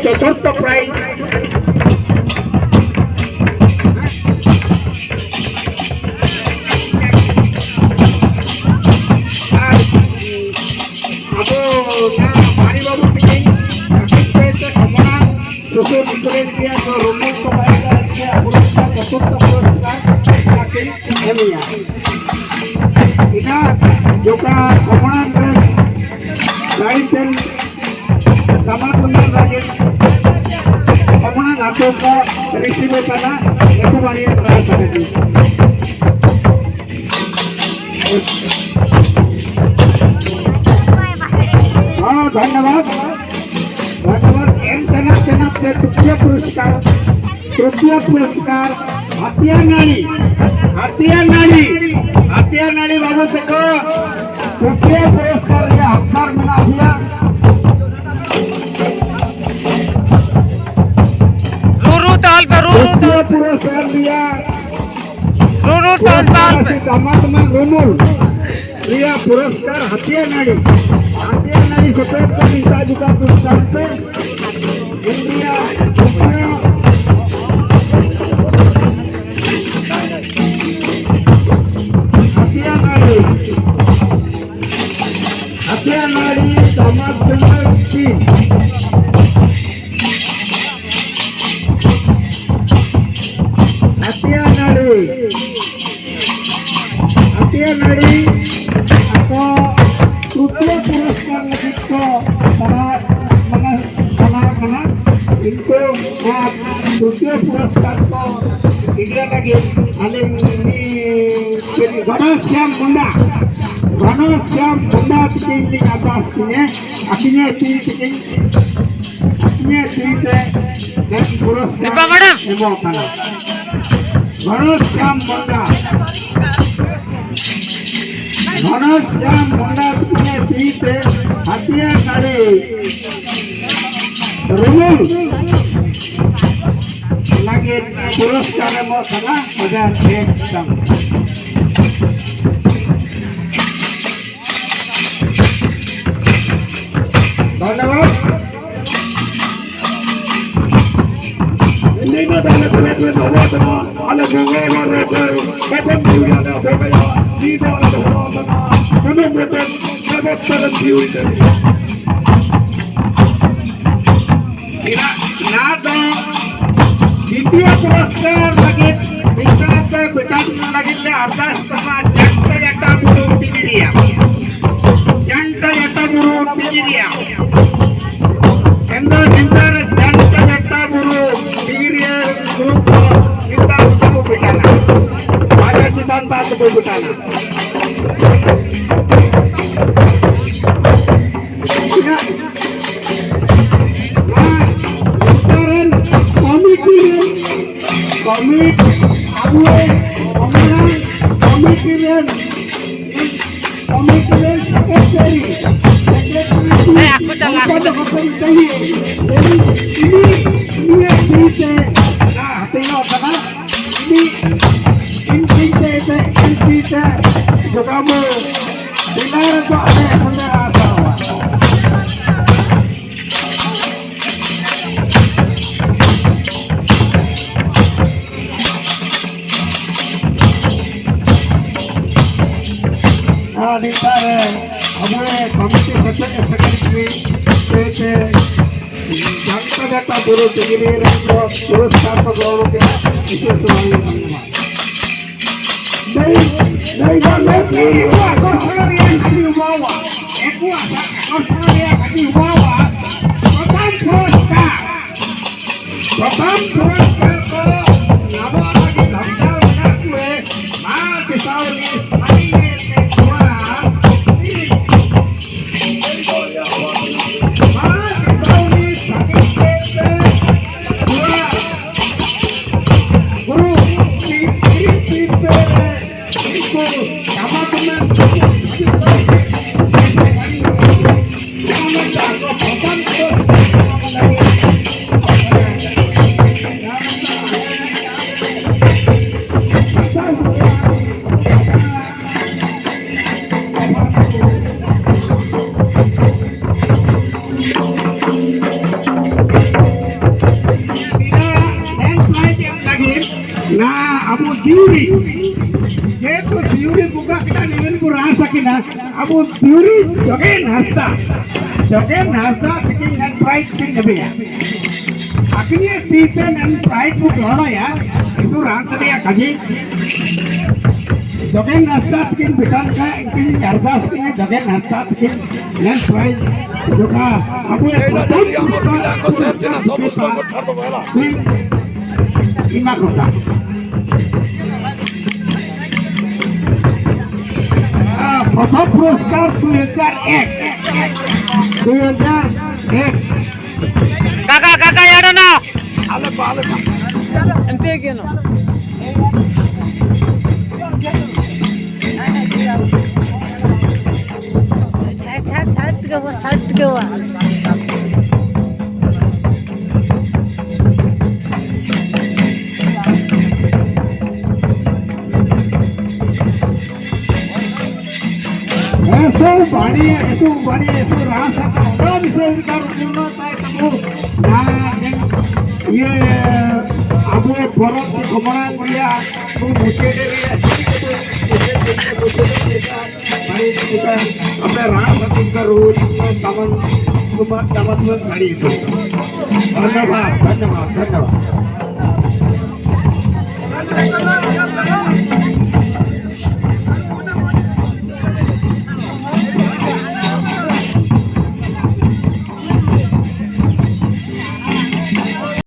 चतुर्थ प्राइज जो का रिसीव करना हाँ धन्यवाद धन्यवाद एम तेना से तृतीय पुरस्कार हथियार नाली बाबू से तृतीय पुरस्कार हकदार बना दिया पुरस्कार दिया दिया पुरस्कार हथियार नाड़ी सफेद नेताजी का पुरस्कार से इंडिया हथियार नाड़ी समाज की हथियार नाड़ी तृतीय पुरस्कार इनको तृतीय पुरस्कार को लगे घनश्याम ঘনশ্যাম মুন্ডা থেকে আদাস কিনে আকিনে তিন থেকে আকিনে তিনতে পুরস্কার এবং খানা ঘনশ্যাম মুন্ডা থেকে তিনতে হাতিয়া গাড়ি রুমুল lagi পুরস্কার এবং খানা 1001 টাকা ধন্যবাদ Lima dale kulit na wala na ala bunga wala tayo kapag buya na bukaya dito ala wala na kuno mo tan nabasta ng theory tadi ina nado দ্বিতীয় পুরস্কার lagi বিস্তারিত বেটান লাগিলে আদাস করনা জন্টা গুরু পিজিরিয়া জন্টা গুরু পিজিরিয়া কেন্দ্র নিন্দার জন্টা গুরু পিজিরিয়া গ্রুপ নিন্দা সব বেটানা আজা সিদ্ধান্ত সব বেটানা जनता गुरु पुरस्कार को गौरव के विशेष Abu Theory jogen hasta taking and price thing nabe ya akhirnya season and price book lona ya itu ransade ya kaji jogen hasta taking bitan ka taking ardas ke jogen hasta taking and price joka abu ima kota प्रथम पुरस्कार 2001 काका यार ना अंते के ना side के हुआ itu rasa kalau bisa ditaruh nah ये abu boros di komoran dia muke hari kita अपने राम भक्ति का रोज तमन कुमार तमन गाड़ी धन्यवाद धन्यवाद धन्यवाद